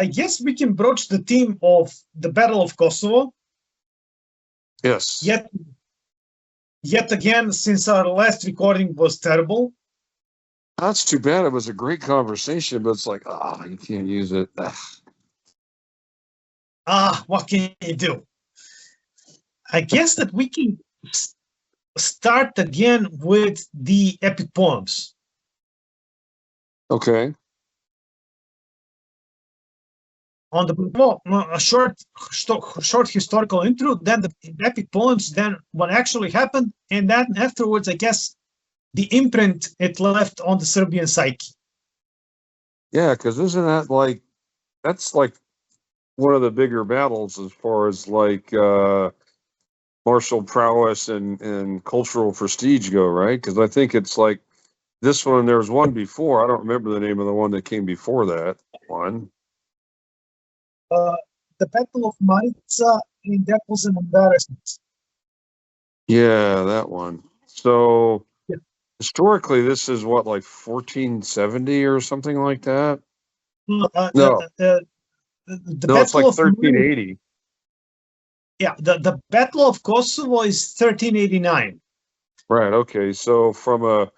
guess we can broach the theme of the Battle of Kosovo. Yes. Yet again, since our last recording was terrible. That's too bad. It was a great conversation, but it's like, you can't use it. What can you do? I guess that we can start again with the epic poems. Okay. On a short historical intro, then the epic poems, then what actually happened, and then afterwards, I guess, the imprint it left on the Serbian psyche. Yeah, because isn't that that's like one of the bigger battles as far as martial prowess and cultural prestige go, right? Because I think it's like this one, there was one before. I don't remember the name of the one that came before that one. The Battle of Maiden, and that was an embarrassment. Yeah, that one. So historically, this is what, like 1470 or something like that? No. It's like 1380. Yeah, the Battle of Kosovo is 1389. Right, okay. So from a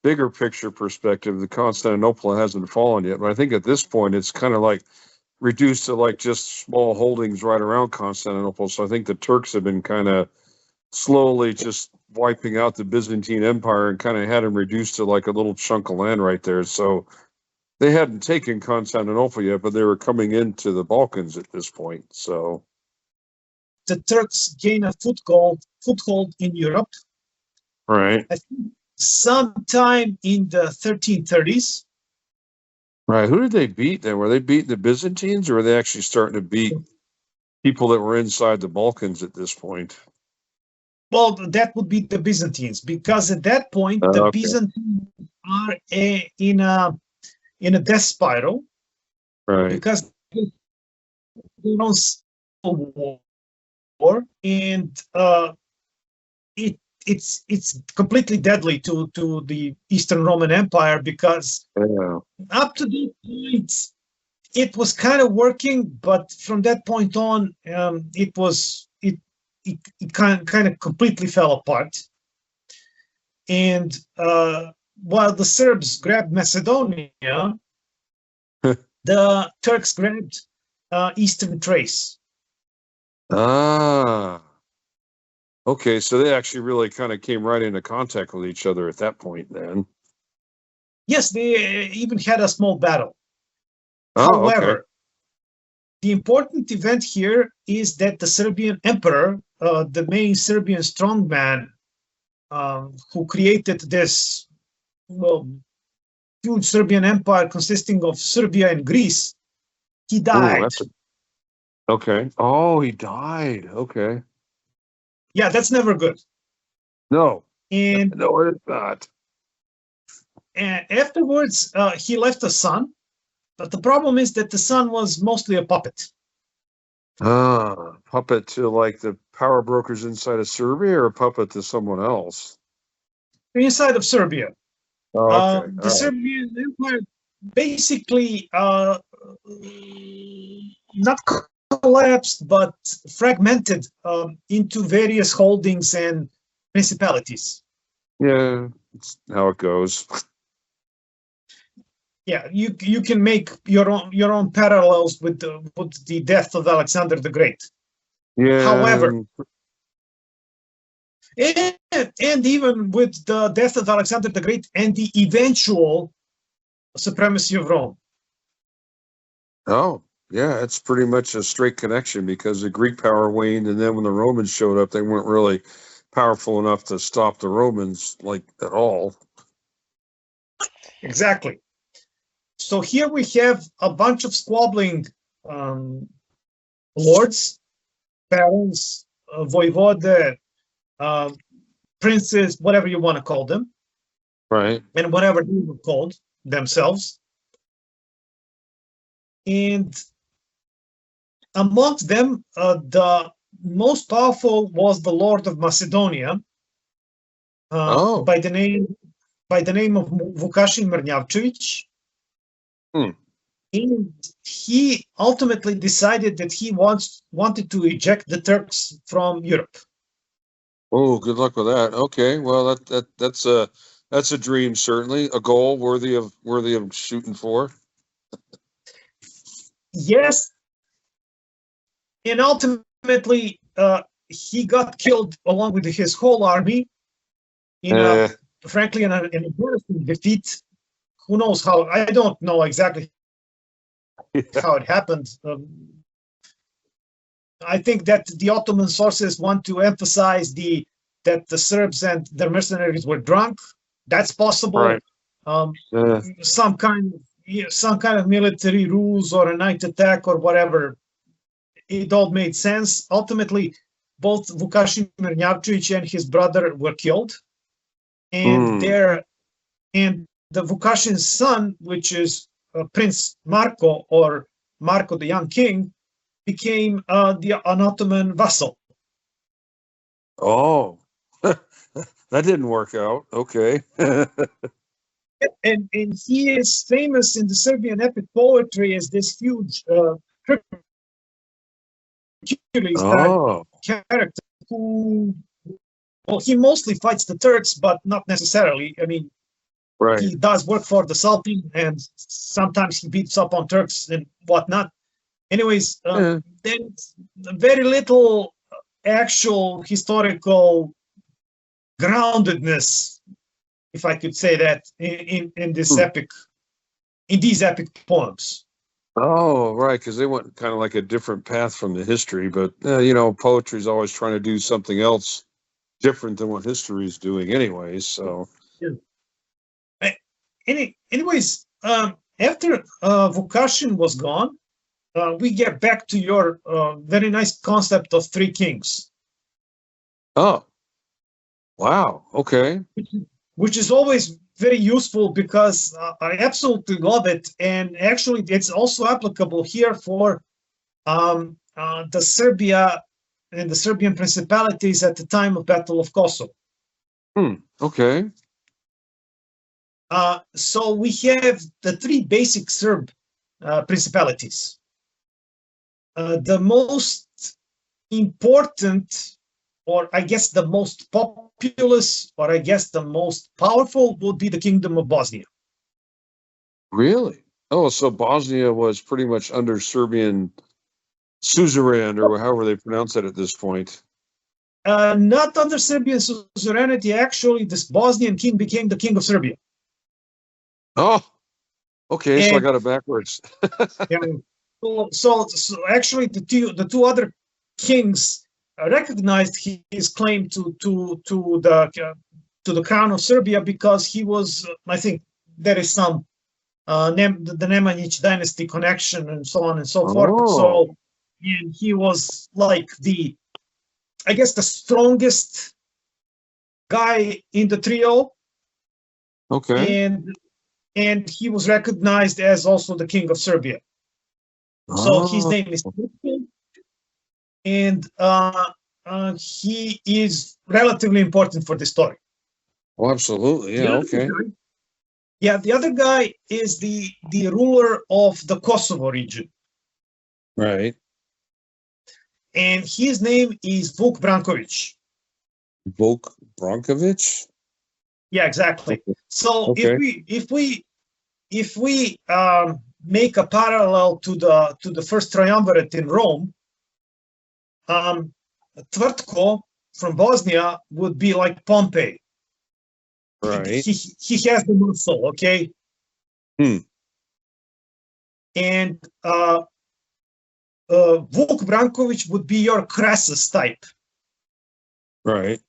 bigger picture perspective, the Constantinople hasn't fallen yet. But I think at this point, it's kind of like reduced to like just small holdings right around Constantinople. So I think the Turks have been kind of slowly just wiping out the Byzantine Empire and kind of had them reduced to like a little chunk of land right there. So they hadn't taken Constantinople yet, but they were coming into the Balkans at this point. So the Turks gain a foothold in Europe. Right. I think sometime in the 1330s. Right. Who did they beat then? Were they beating the Byzantines, or were they actually starting to beat people that were inside the Balkans at this point? Well, that would be the Byzantines, because at that point, the Byzantines are in a death spiral. Right. Because they don't civil war, and it's completely deadly to the Eastern Roman Empire, because up to that point it was kind of working, but from that point on, it kind of completely fell apart. And while the Serbs grabbed Macedonia, the Turks grabbed Eastern Thrace. Okay, so they actually really kind of came right into contact with each other at that point then. Yes, they even had a small battle. However, the important event here is that the Serbian emperor, the main Serbian strongman, who created this huge Serbian empire consisting of Serbia and Greece, he died. Okay. Oh, he died. Okay. Yeah, that's never good. No. And no, it's not. And afterwards, he left a son, but the problem is that the son was mostly a puppet. Puppet to like the power brokers inside of Serbia, or a puppet to someone else? Inside of Serbia. Okay. The Serbian Empire basically not collapsed, but fragmented into various holdings and principalities. Yeah, that's how it goes. Yeah, you can make your own parallels with the death of Alexander the Great. Yeah. However, and even with the death of Alexander the Great and the eventual supremacy of Rome. Oh, yeah, it's pretty much a straight connection, because the Greek power waned, and then when the Romans showed up, they weren't really powerful enough to stop the Romans like at all. Exactly. So here we have a bunch of squabbling lords, barons, voivode, princes, whatever you want to call them. Right. And whatever they were called themselves. And amongst them, the most powerful was the Lord of Macedonia, by the name of Vukašin Mrnjavčević. And he ultimately decided that he wanted to eject the Turks from Europe. Oh, good luck with that. Okay, well that's a dream, certainly a goal worthy of shooting for. Yes, and ultimately he got killed along with his whole army in frankly in an embarrassing defeat. Who knows how? I don't know exactly how it happened. I think that the Ottoman sources want to emphasize that the Serbs and their mercenaries were drunk. That's possible. Right. Some kind of military rules or a night attack or whatever. It all made sense. Ultimately, both Vukašin Mrnjavčević and his brother were killed, and the Vukašin's son, which is Prince Marko or Marko the Young King, became an Ottoman vassal. Oh, that didn't work out. Okay. and he is famous in the Serbian epic poetry as this huge character who, well, he mostly fights the Turks, but not necessarily. I mean, right. He does work for the Sultan, and sometimes he beats up on Turks and whatnot. Anyways, then very little actual historical groundedness, if I could say that, in this epic, in these epic poems. Oh, right, because they went kind of like a different path from the history, but poetry is always trying to do something else different than what history is doing, anyways. So, anyways, after Vukašin was gone, we get back to your very nice concept of three kings. Oh, wow. Okay. Which is always very useful because I absolutely love it. And actually, it's also applicable here for the Serbia and the Serbian principalities at the time of Battle of Kosovo. Okay. So we have the three basic Serb principalities. The most important, or I guess the most populous, or I guess the most powerful, would be the Kingdom of Bosnia. Really? Oh, so Bosnia was pretty much under Serbian suzerain, or however they pronounce it at this point. Not under Serbian suzerainty. Actually, this Bosnian king became the king of Serbia. Oh, okay. So I got it backwards. So actually, the two other kings recognized his claim to the crown of Serbia because he was, I think, there is some the Nemanjić dynasty connection and so on and so forth. So, and he was like I guess the strongest guy in the trio. Okay. And he was recognized as also the king of Serbia. So his name is Predić, and he is relatively important for the story. Oh, absolutely. Yeah, okay. Yeah, the other guy is the ruler of the Kosovo region. Right. And his name is Vuk Branković. Vuk Branković? Yeah, exactly. Okay. So if we make a parallel to the first triumvirate in Rome, Tvrtko from Bosnia would be like Pompey. Right. He has the muscle, okay? And Vuk Branković would be your Crassus type. Right.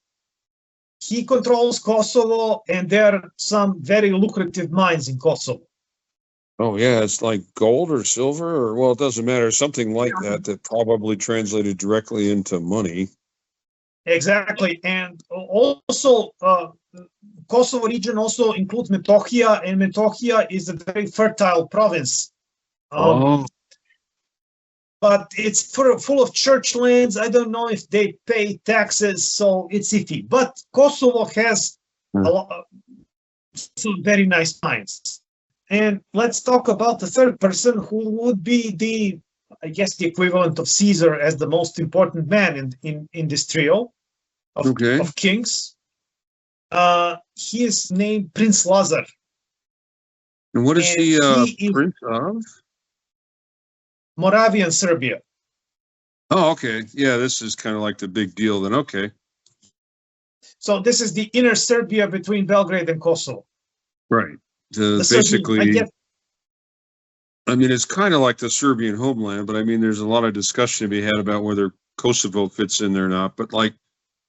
He controls Kosovo, and there are some very lucrative mines in Kosovo. Oh, yeah, it's like gold or silver, or, well, it doesn't matter, something like that probably translated directly into money. Exactly. And also, Kosovo region also includes Metohija, and Metohija is a very fertile province. But it's full of church lands. I don't know if they pay taxes, so it's iffy. But Kosovo has some very nice mines. And let's talk about the third person, who would be the, I guess, the equivalent of Caesar as the most important man in this trio of kings. He is named Prince Lazar. And what is he prince of? Moravian Serbia. Oh, okay. Yeah, this is kind of like the big deal then. Okay. So this is the inner Serbia between Belgrade and Kosovo. Right. Basically, I mean, it's kind of like the Serbian homeland, but I mean, there's a lot of discussion to be had about whether Kosovo fits in there or not. But like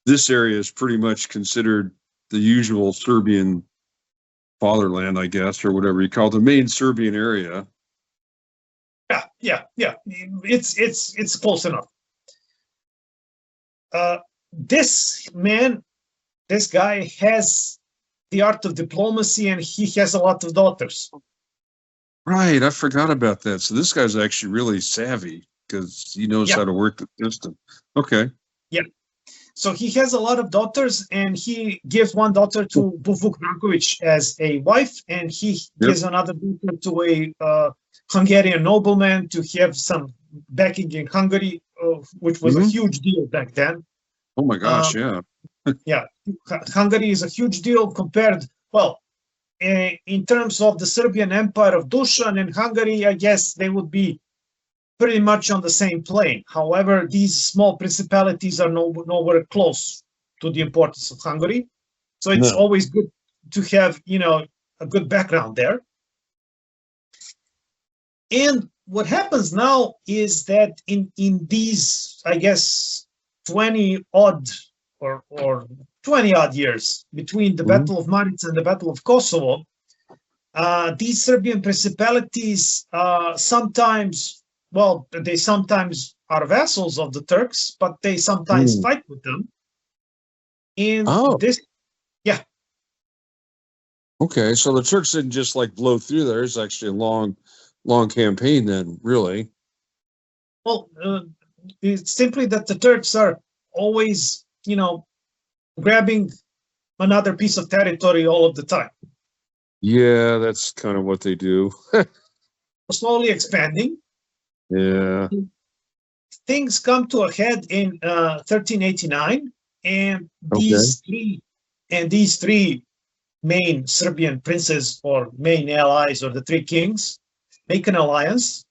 this area is pretty much considered the usual Serbian fatherland, I guess, or whatever you call it, the main Serbian area. Yeah. It's close enough. This guy has the art of diplomacy, and he has a lot of daughters. Right, I forgot about that. So this guy's actually really savvy because he knows how to work the system. Okay. Yeah. So he has a lot of daughters, and he gives one daughter to Vuk Branković as a wife, and he gives another daughter to a Hungarian nobleman to have some backing in Hungary, which was a huge deal back then. Oh my gosh, yeah. Yeah, Hungary is a huge deal compared, well, in terms of the Serbian Empire of Dusan and Hungary, I guess they would be pretty much on the same plane. However, these small principalities are nowhere close to the importance of Hungary. So it's always good to have, a good background there. And what happens now is that in these, I guess, 20-odd or 20-odd years between the Battle of Marica and the Battle of Kosovo, these Serbian principalities sometimes are vassals of the Turks, but they sometimes fight with them. And Okay, so the Turks didn't just like blow through there. It's actually a long campaign then, really. Well, it's simply that the Turks are always, grabbing another piece of territory all of the time. Yeah, that's kind of what they do. Slowly expanding. Yeah. Things come to a head in 1389, and these three main Serbian princes or main allies, or the three kings, make an alliance.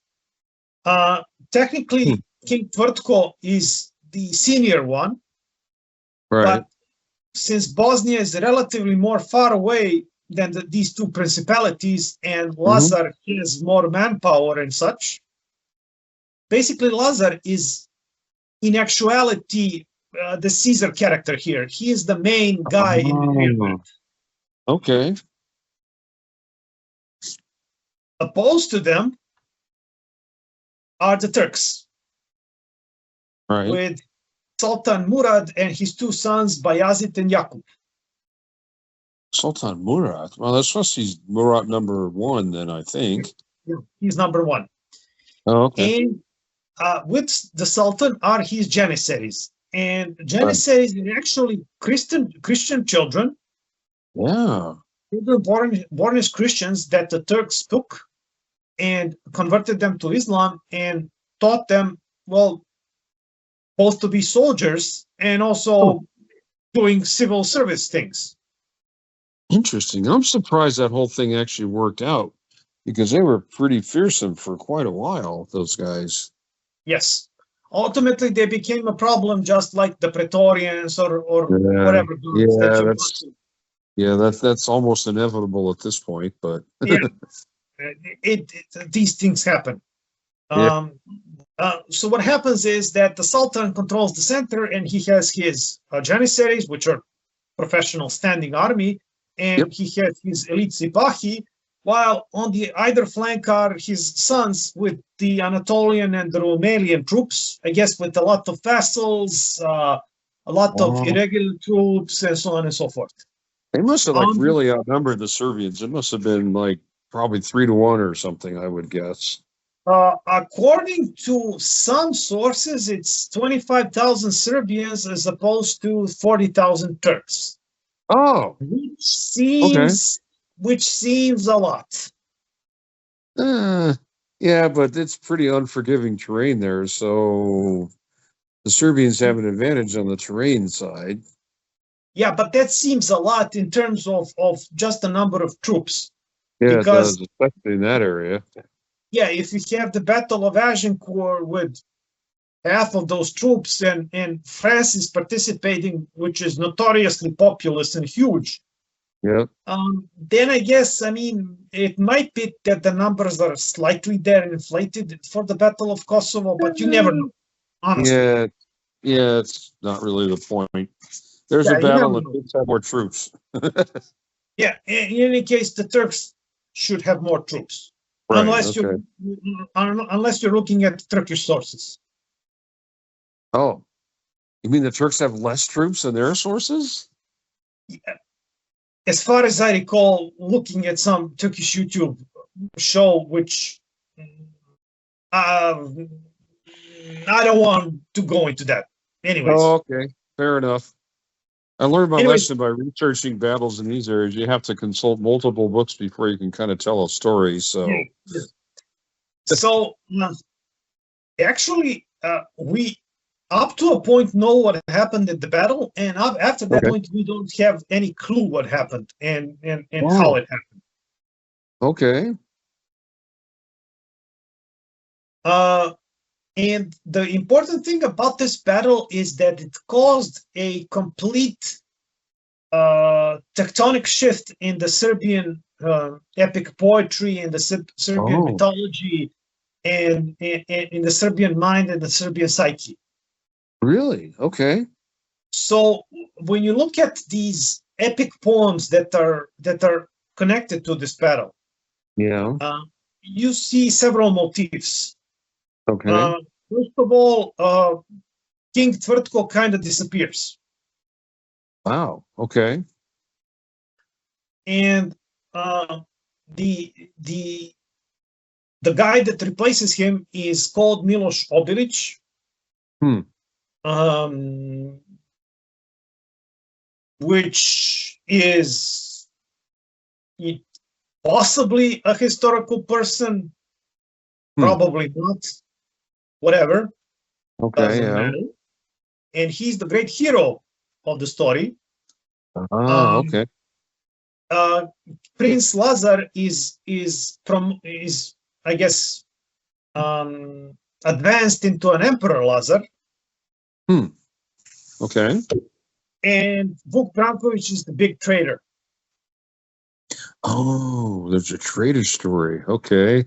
Technically, King Tvrtko is the senior one, but since Bosnia is relatively more far away than these two principalities, and Lazar has more manpower and such, basically Lazar is, in actuality, the Caesar character here. He is the main guy in the event. Okay. Opposed to them are the Turks, with Sultan Murad and his two sons, Bayazid and Yakub. Sultan Murad? Well, that's must be Murad number one, then, I think. Yeah, he's number one. Oh, okay. And with the Sultan are his janissaries. And janissaries are actually Christian children. Yeah. Born as Christians that the Turks took and converted them to Islam and taught them, well, both to be soldiers and also doing civil service things. Interesting. I'm surprised that whole thing actually worked out, because they were pretty fearsome for quite a while, those guys. Yes. Ultimately, they became a problem, just like the Praetorians or whatever. That's almost inevitable at this point, but these things happen. So what happens is that the Sultan controls the center, and he has his janissaries, which are professional standing army, and he has his elite sipahi, while on the either flank are his sons with the Anatolian and the Romanian troops, I guess with a lot of vassals, a lot of irregular troops, and so on and so forth. They must have really outnumbered the Serbians. It must have been probably 3-1 or something, I would guess. According to some sources, it's 25,000 Serbians as opposed to 40,000 Turks. Oh, which seems a lot. Yeah, but it's pretty unforgiving terrain there, so the Serbians have an advantage on the terrain side. Yeah, but that seems a lot in terms of just the number of troops. Yeah, Because, it does, especially in that area. yeah, if you have the Battle of Agincourt with half of those troops and France is participating, which is notoriously populous and huge, Yeah. then I guess, I mean, it might be that the numbers are slightly there inflated for the Battle of Kosovo, but you never know, honestly. Yeah, it's not really the point. There's a Yeah, you never battle and know. Turks have more troops. Yeah, in any case, the Turks should have more troops, Right, unless okay. you're looking at Turkish sources. Oh, you mean the Turks have less troops than their sources? As far as I recall, looking at some Turkish YouTube show, which I don't want to go into that. Anyways. Oh, okay. Fair enough. I learned my Anyways, lesson by researching battles in these areas. You have to consult multiple books before you can kind of tell a story. So, yeah. So actually, we up to a point know what happened at the battle, and after that point, we don't have any clue what happened and how it happened. Okay. And the important thing about this battle is that it caused a complete tectonic shift in the Serbian epic poetry and the Serbian mythology and in the Serbian mind and the Serbian psyche. Really? Okay. So when you look at these epic poems that are connected to this battle, yeah, you see several motifs. Okay. First of all, King Tvrtko kind of disappears. Wow. Okay. And the guy that replaces him is called Miloš Obilić, which is possibly a historical person, probably not, whatever. Okay. Yeah. Matter. And he's the great hero of the story. Okay. Prince Lazar is I guess advanced into an Emperor Lazar. Okay. And Vuk Branković is the big traitor. Oh, there's a traitor story. Okay.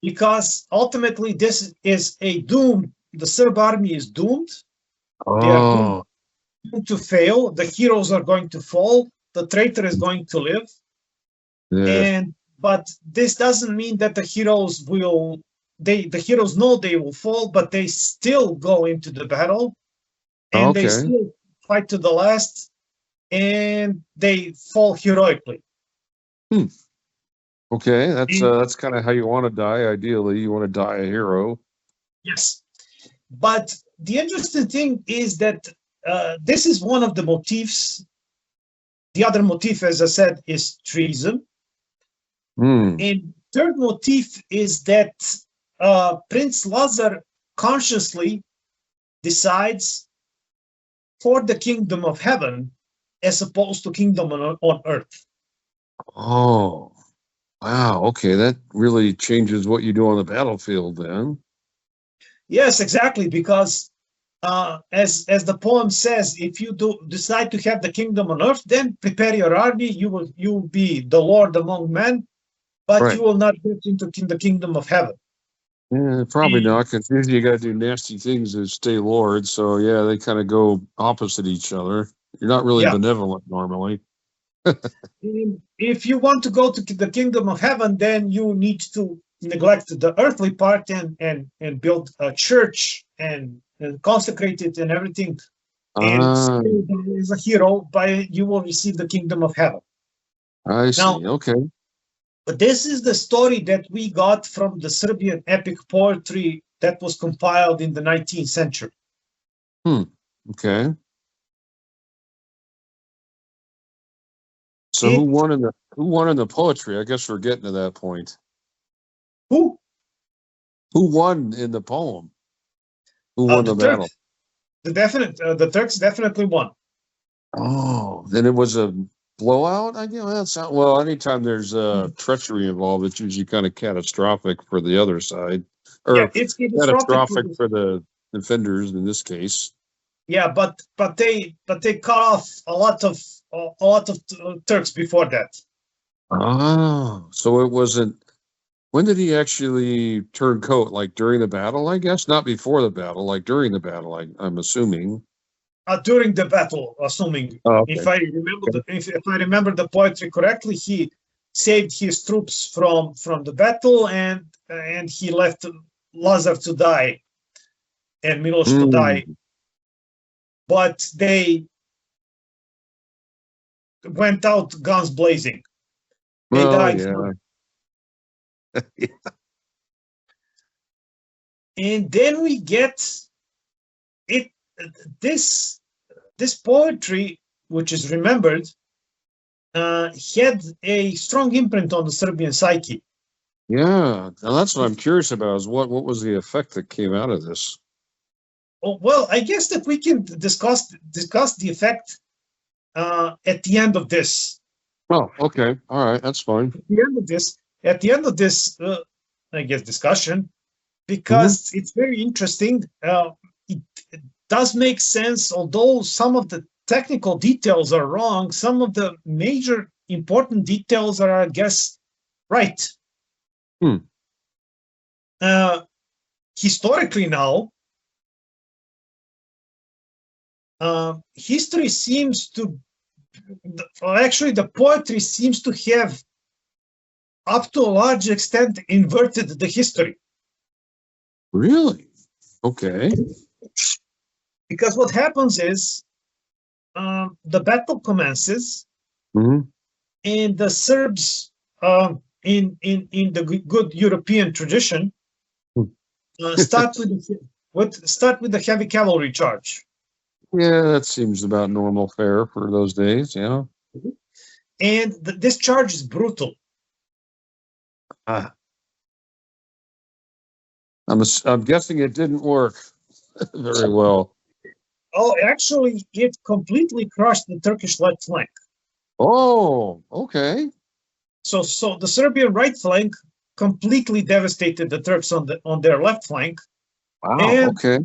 Because ultimately this is a doom. The Serb army is doomed. They are doomed to fail. The heroes are going to fall. The traitor is going to live. Yeah. But this doesn't mean that the heroes will. The heroes know they will fall, but they still go into the battle, and they still fight to the last, and they fall heroically. Okay, that's kind of how you want to die. Ideally, you want to die a hero. Yes, but the interesting thing is that this is one of the motifs. The other motif, as I said, is treason. And third motif is that Prince Lazar consciously decides for the kingdom of heaven as opposed to kingdom on earth. Oh, wow. Okay, that really changes what you do on the battlefield then. Yes, exactly, because as the poem says, if you decide to have the kingdom on earth, then prepare your army. You will be the Lord among men, but you will not get into the kingdom of heaven. Yeah, probably not, because usually you got to do nasty things to stay Lord. So yeah, they kind of go opposite each other. You're not really benevolent normally. If you want to go to the kingdom of heaven, then you need to neglect the earthly part and build a church and consecrate it and everything. And stay as a hero, you will receive the kingdom of heaven. I see. Now, okay. But this is the story that we got from the Serbian epic poetry that was compiled in the 19th century. Okay. So who won in the Who won in the poetry? I guess we're getting to that point. Who? Who won in the poem? Who won the battle? The Turks definitely won. Oh, then it was a blowout. I guess that's not, well. Anytime there's treachery involved, it's usually kind of catastrophic for the other side, or Yeah, it's catastrophic for the defenders in this case. Yeah, but they cut off a lot of Turks before that. Oh, so it wasn't. When did he actually turn coat? Like during the battle, I guess, not before the battle. Like during the battle, I'm assuming. During the battle, assuming. Oh, okay. If I remember the poetry correctly, he saved his troops from the battle, and he left Lazar to die and Miloš to die. But they went out guns blazing. They died. Yeah. Yeah. And then we get it. This poetry, which is remembered, had a strong imprint on the Serbian psyche. Yeah, now that's what I'm curious about. Is what was the effect that came out of this? Oh, well, I guess that we can discuss the effect at the end of this. Oh, okay, all right, that's fine. At the end of this, I guess discussion, because it's very interesting. It does make sense, although some of the technical details are wrong. Some of the major important details are, I guess, right. Historically now, history seems to, actually the poetry seems to have, up to a large extent, inverted the history. Really? Okay. Because what happens is, the battle commences, and the Serbs, in the good European tradition, start with the heavy cavalry charge. Yeah, that seems about normal fare for those days. Yeah. And this charge is brutal. I'm guessing it didn't work very well. Oh, actually, it completely crushed the Turkish left flank. Oh, okay. So the Serbian right flank completely devastated the Turks on their left flank. Wow. And okay.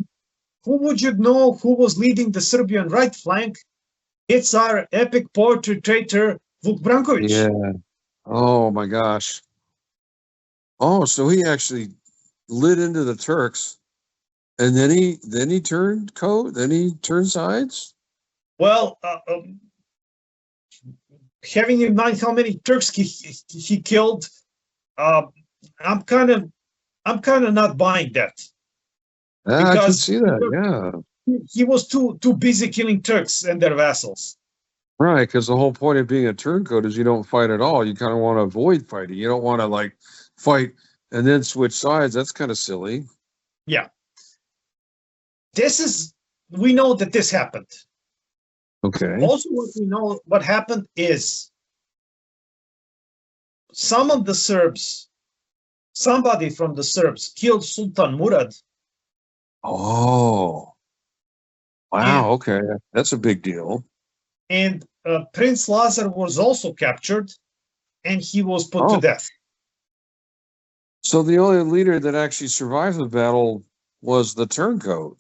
Who would you know who was leading the Serbian right flank? It's our epic poetry traitor Vuk Branković. Yeah. Oh my gosh. Oh, so he actually lit into the Turks, and then he turned coat. Then he turned sides. Well, having in mind how many Turks he killed, I'm kind of not buying that. I can see that. Yeah. He was too busy killing Turks and their vassals. Right, because the whole point of being a turncoat is you don't fight at all. You kind of want to avoid fighting. You don't want to like fight and then switch sides. That's kind of silly. Yeah. We know that this happened. Okay. Also, what we know what happened is somebody from the Serbs killed Sultan Murad. Oh. Wow, okay. That's a big deal. And Prince Lazar was also captured, and he was put to death. So the only leader that actually survived the battle was the turncoat.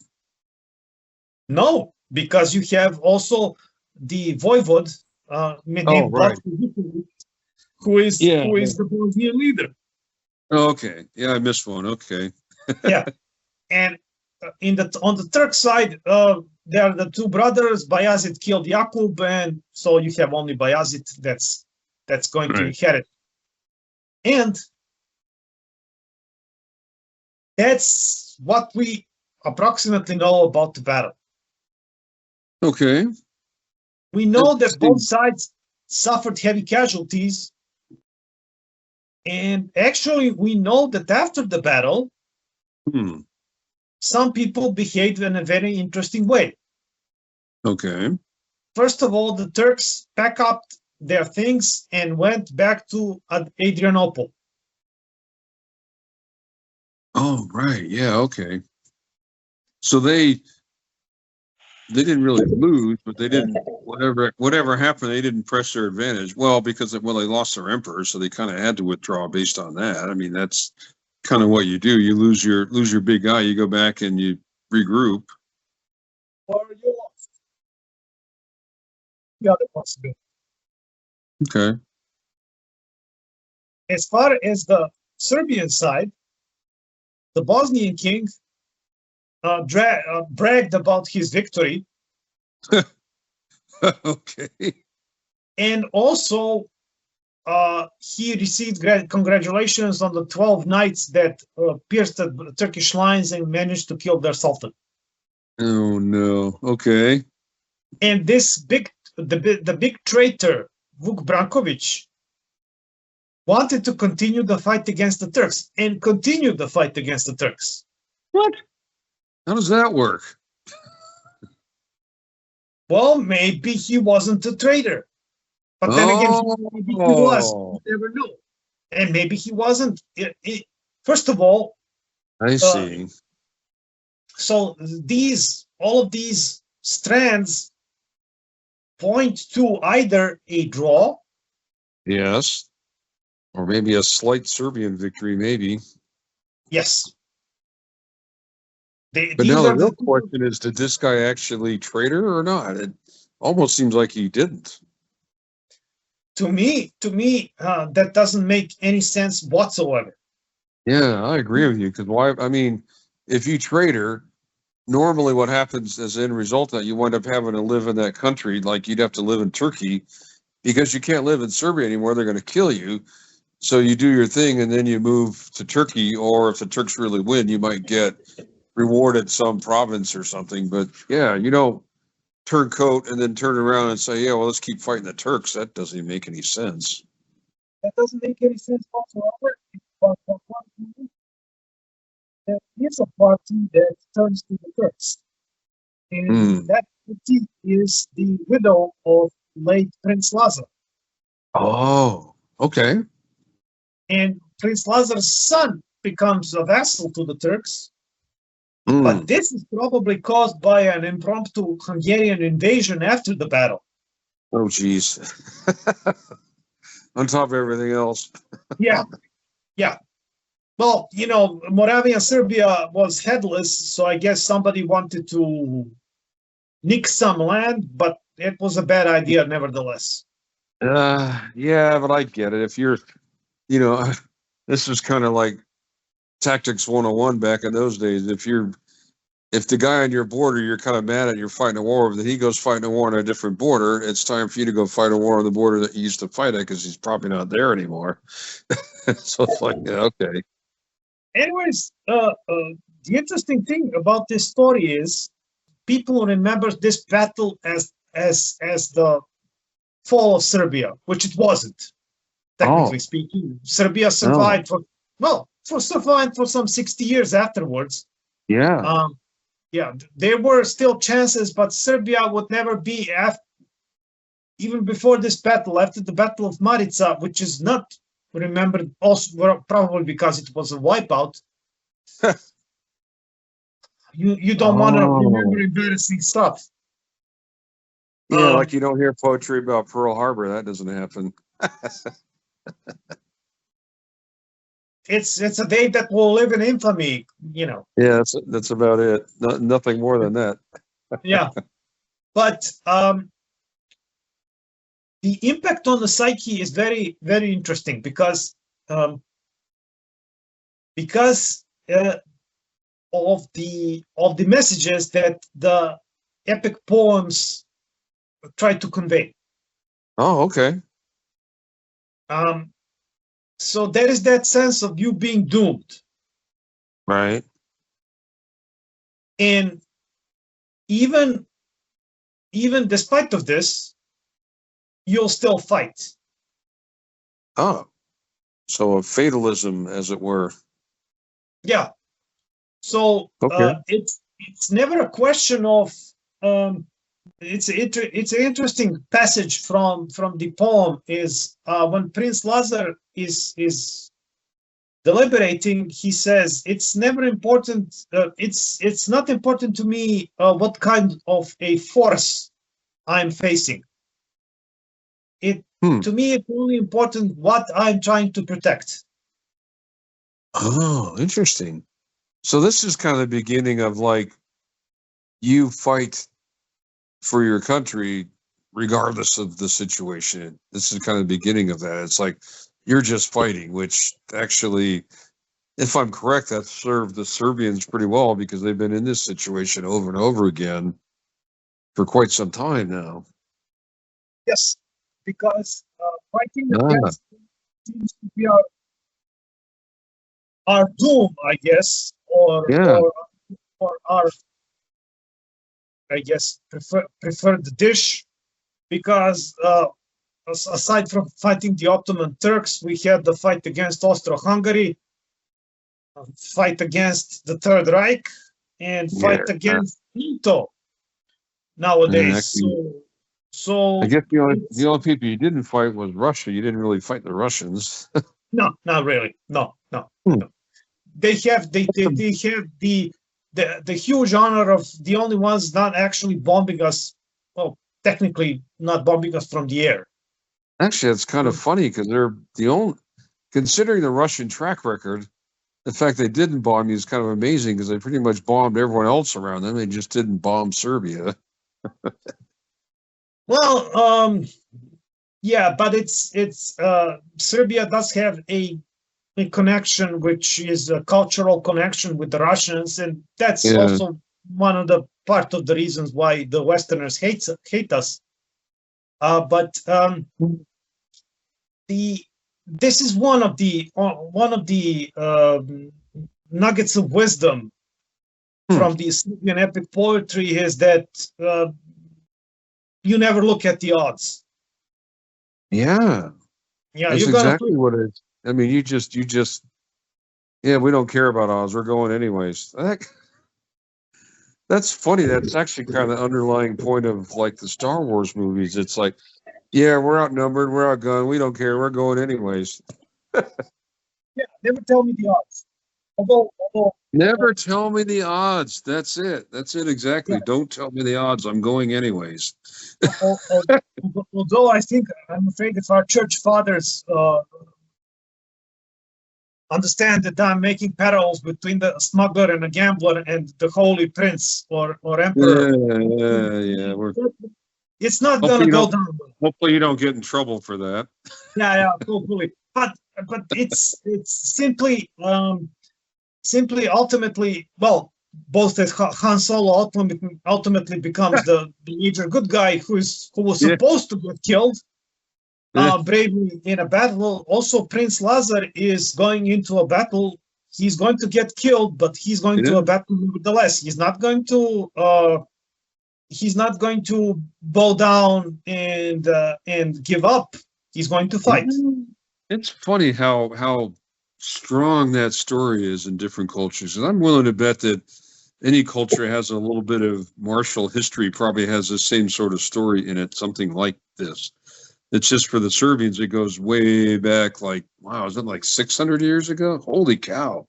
No, because you have also the voivode named right. who is the Bosnian leader. Okay, yeah, I missed one. Okay. Yeah, and on the Turk side, there are the two brothers. Bayazid killed Jakub, and so you have only Bayazid that's going to inherit. And that's what we approximately know about the battle. Okay. We know that both sides suffered heavy casualties, and actually we know that after the battle, some people behaved in a very interesting way. Okay. First of all, the Turks packed up their things and went back to Adrianople. Oh, right. Yeah. Okay. So they didn't really lose, but they didn't, whatever happened, they didn't press their advantage. Well, because they lost their emperor, so they kind of had to withdraw based on that. I mean, that's kind of what you do. You lose your big guy, you go back and you regroup. Or you lost. The other possibility. Okay. As far as the Serbian side, the Bosnian king bragged about his victory. Okay. And also, he received congratulations on the 12 knights that pierced the Turkish lines and managed to kill their sultan. Oh no. Okay. And this the big traitor Vuk Branković wanted to continue the fight against the Turks and continued the fight against the Turks. What? How does that work? Well, maybe he wasn't a traitor. But then again, maybe he was. You never know. And maybe he wasn't. First of all, I see. So all of these strands point to either a draw. Yes. Or maybe a slight Serbian victory, maybe. Yes. But now the real question is, did this guy actually traitor or not? It almost seems like he didn't. To me, that doesn't make any sense whatsoever. Yeah, I agree with you. Because why? I mean, if you traitor, normally what happens as an end result that you wind up having to live in that country, like you'd have to live in Turkey, because you can't live in Serbia anymore. They're going to kill you. So you do your thing, and then you move to Turkey, or if the Turks really win, you might get rewarded some province or something. But yeah, you don't turn coat and then turn around and say, yeah, well, let's keep fighting the Turks. That doesn't even make any sense. That doesn't make any sense whatsoever. There is a party that turns to the Turks. And that party is the widow of late Prince Lazar. Oh, okay. And Prince Lazar's son becomes a vassal to the Turks. But this is probably caused by an impromptu Hungarian invasion after the battle. Oh, geez. On top of everything else. Yeah. Well, Moravia, Serbia was headless, so I guess somebody wanted to nick some land, but it was a bad idea nevertheless. Yeah, but I get it. If you're, this was kind of like Tactics 101 back in those days. If the guy on your border you're kind of mad at, you're fighting a war with, then he goes fighting a war on a different border, it's time for you to go fight a war on the border that you used to fight at because he's probably not there anymore. So it's like, yeah, okay. Anyways, the interesting thing about this story is people remember this battle as the fall of Serbia, which it wasn't, technically speaking. Serbia survived survived for some 60 years afterwards. Yeah. Yeah, there were still chances, but Serbia would never be, even before this battle, after the Battle of Marica, which is not remembered, also probably because it was a wipeout. You don't want to remember embarrassing stuff. Yeah, like you don't hear poetry about Pearl Harbor. That doesn't happen. It's a day that will live in infamy, Yeah, that's about it. Nothing more than that. Yeah, but the impact on the psyche is very, very interesting because of the messages that the epic poems try to convey. Oh, okay. So there is that sense of you being doomed. Right. And even despite of this, you'll still fight. Oh, so a fatalism, as it were. Yeah. So okay. It's never a question of it's an interesting passage from the poem is when Prince Lazar is deliberating. He says it's never important. It's not important to me what kind of a force I'm facing. To me, it's only important what I'm trying to protect. Oh, interesting. So this is kind of the beginning of like you fight for your country regardless of the situation. This is kind of the beginning of that. It's like you're just fighting, which actually, if I'm correct, that served the Serbians pretty well because they've been in this situation over and over again for quite some time now. Yes, because fighting against seems to be our doom, I guess, or our, I guess, preferred dish, because aside from fighting the Ottoman Turks, we had the fight against Austro-Hungary, fight against the Third Reich, and fight against NATO nowadays. So I guess the only people you didn't fight was Russia. You didn't really fight the Russians. No, not really. No. They have the huge honor of the only ones not actually bombing us. Well, technically not bombing us from the air. Actually, it's kind of funny because they're the only, considering the Russian track record, the fact they didn't bomb you is kind of amazing because they pretty much bombed everyone else around them. They just didn't bomb Serbia. Well, yeah, but it's Serbia does have a connection, which is a cultural connection with the Russians, and that's also one of the part of the reasons why the Westerners hate us. But this is one of the nuggets of wisdom from the Serbian epic poetry is that you never look at the odds. Yeah, that's exactly what it is. I mean, you just, we don't care about odds. We're going anyways. That's funny. That's actually kind of the underlying point of like the Star Wars movies. It's like, yeah, we're outnumbered, we're outgunned, we don't care, we're going anyways. Yeah, never tell me the odds. Never tell me the odds. That's it. That's it exactly. Yeah. Don't tell me the odds. I'm going anyways. Although I'm afraid if our church fathers understand that I'm making parallels between the smuggler and a gambler and the holy prince or emperor. Yeah. It's not going to go down. Hopefully you don't get in trouble for that. Yeah, hopefully. But it's simply ultimately, well, both that Han Solo ultimately becomes the major good guy who was supposed to get killed bravely in a battle. Also, Prince Lazar is going into a battle. He's going to get killed, but he's going to a battle nevertheless. He's not going to bow down and give up. He's going to fight. It's funny how strong that story is in different cultures, and I'm willing to bet that any culture has a little bit of martial history, probably has the same sort of story in it, something like this. It's just for the Serbians, it goes way back, like, wow, is it like 600 years ago? Holy cow.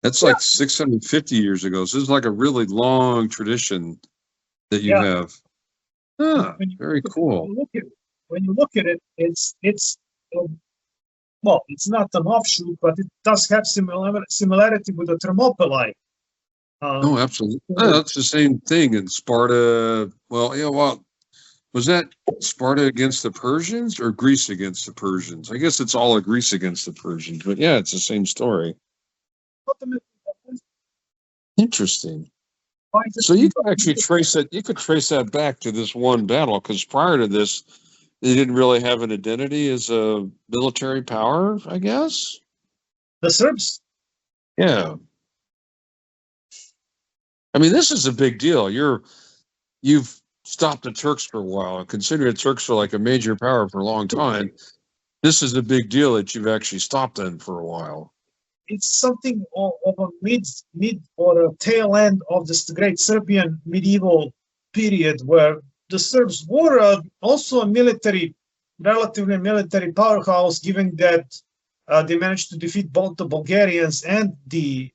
That's like 650 years ago. So it's like a really long tradition that you have. Very cool. When you look at it, it's well, it's not an offshoot, but it does have similarity with the Thermopylae. Absolutely. That's the same thing in Sparta. Well, was that Sparta against the Persians or Greece against the Persians? I guess it's all of Greece against the Persians, but yeah, it's the same story. Interesting. So you can actually trace it. You could trace that back to this one battle, because prior to this, they didn't really have an identity as a military power, I guess. The Serbs? Yeah. I mean, this is a big deal. You've stopped the Turks for a while, and considering the Turks are like a major power for a long time, this is a big deal that you've actually stopped them for a while. It's something of a mid or a tail end of this great Serbian medieval period where the Serbs were also a relatively military powerhouse, given that they managed to defeat both the Bulgarians and the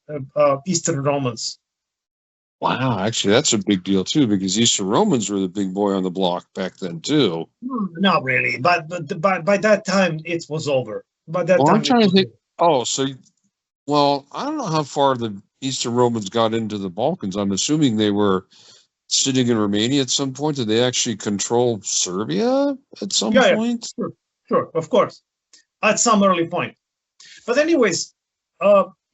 Eastern Romans. Wow, actually, that's a big deal too, because Eastern Romans were the big boy on the block back then too. Not really, but by that time it was over. By that Well, time, I'm trying to think. Oh, well, I don't know how far the Eastern Romans got into the Balkans. I'm assuming they were sitting in Romania at some point. Did they actually control Serbia at some point? Yeah, sure, of course, at some early point. But anyways,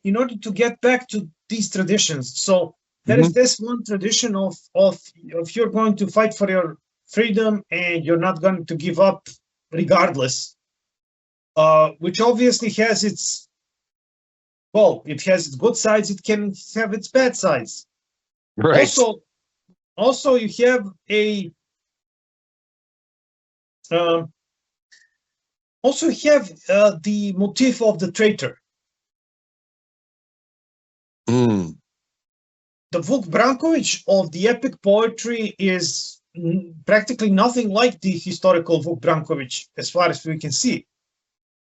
in order to get back to these traditions, so there is this one tradition of you're going to fight for your freedom and you're not going to give up regardless, which obviously has its, well, it has its good sides, it can have its bad sides. Right. Also you have the motif of the traitor. The Vuk Branković of the epic poetry is practically nothing like the historical Vuk Branković, as far as we can see.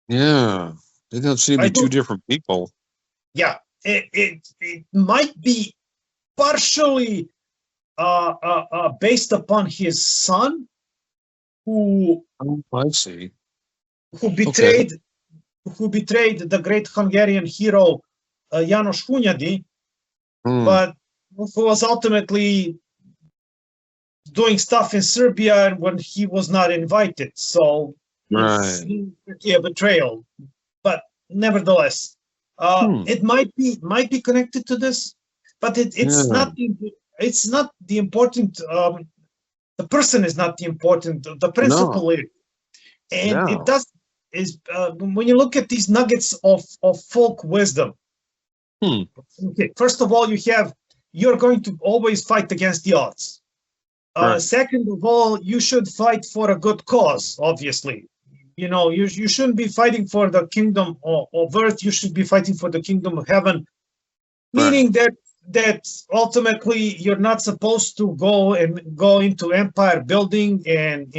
Yeah, they don't seem to be two different people. Yeah, it might be partially based upon his son, who I see, who betrayed the great Hungarian hero János Hunyadi, but who was ultimately doing stuff in Serbia when he was not invited. So it's a betrayal. But nevertheless, it might be connected to this, but it's not. It's not the important. The person is not the important. The principle is, and it does is when you look at these nuggets of folk wisdom. Okay, first of all, you're going to always fight against the odds. Second of all, you should fight for a good cause. Obviously, you shouldn't be fighting for the kingdom of earth. You should be fighting for the kingdom of heaven, meaning that ultimately you're not supposed to go into empire building and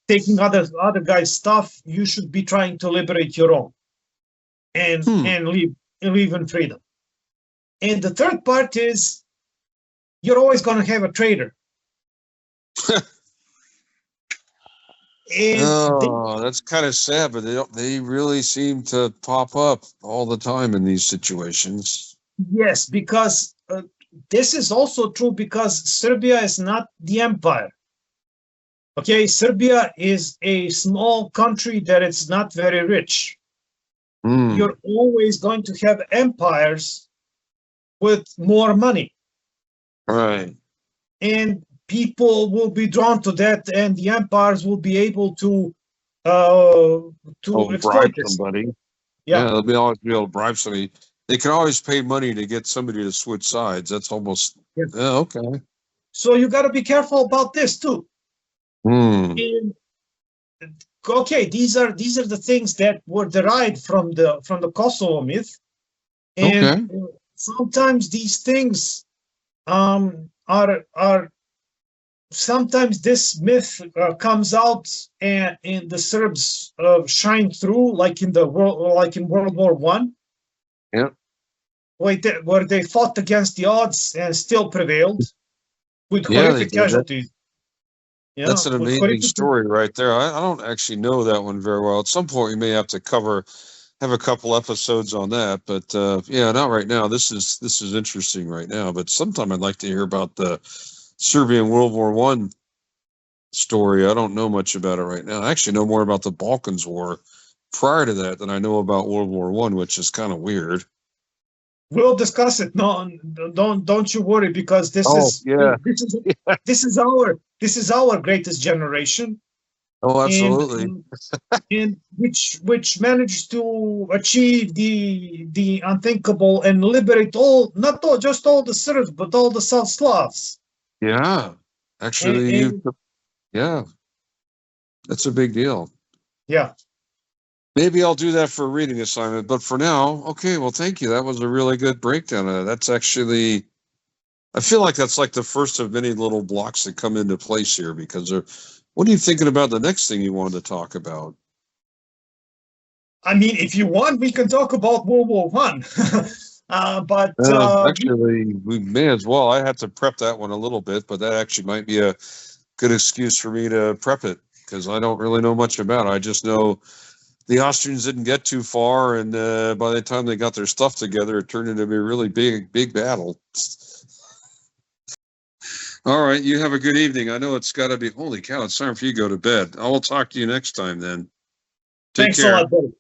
taking other guys' stuff. You should be trying to liberate your own and live in freedom. And the third part is you're always going to have a traitor. That's kind of sad, but they really seem to pop up all the time in these situations. Yes, because this is also true because Serbia is not the empire. Okay, Serbia is a small country that is not very rich. You're always going to have empires with more money. Right. And people will be drawn to that, and the empires will be able to bribe somebody. Yeah, they'll always be able to bribe somebody. They can always pay money to get somebody to switch sides. That's almost okay. So you got to be careful about this too. And, okay, these are the things that were derived from the Kosovo myth, and sometimes these things are sometimes this myth comes out and the Serbs shine through, like in World War I. Yeah, where they fought against the odds and still prevailed with horrific casualties. That's an amazing story right there. I don't actually know that one very well. At some point, we may have to have a couple episodes on that, but not right now. This is interesting right now, but sometime I'd like to hear about the Serbian World War I story. I don't know much about it right now. I actually know more about the Balkans War prior to that than I know about World War I, which is kind of weird. We'll discuss it. No, don't you worry, because this is our greatest generation. Oh, absolutely. And which managed to achieve the unthinkable and liberate not just all the Serbs, but all the South Slavs. Yeah, actually, that's a big deal. Yeah. Maybe I'll do that for a reading assignment, but for now, okay, well, thank you. That was a really good breakdown of that. That's actually I feel like that's like the first of many little blocks that come into place here, because what are you thinking about the next thing you wanted to talk about? I mean, if you want, we can talk about World War One. But actually, we may as well. I had to prep that one a little bit, but that actually might be a good excuse for me to prep it, because I don't really know much about it. I just know the Austrians didn't get too far, and by the time they got their stuff together, it turned into a really big battle. All right, you have a good evening. I know it's got to be, holy cow, it's time for you to go to bed. I will talk to you next time then. Take care. Thanks a lot, buddy.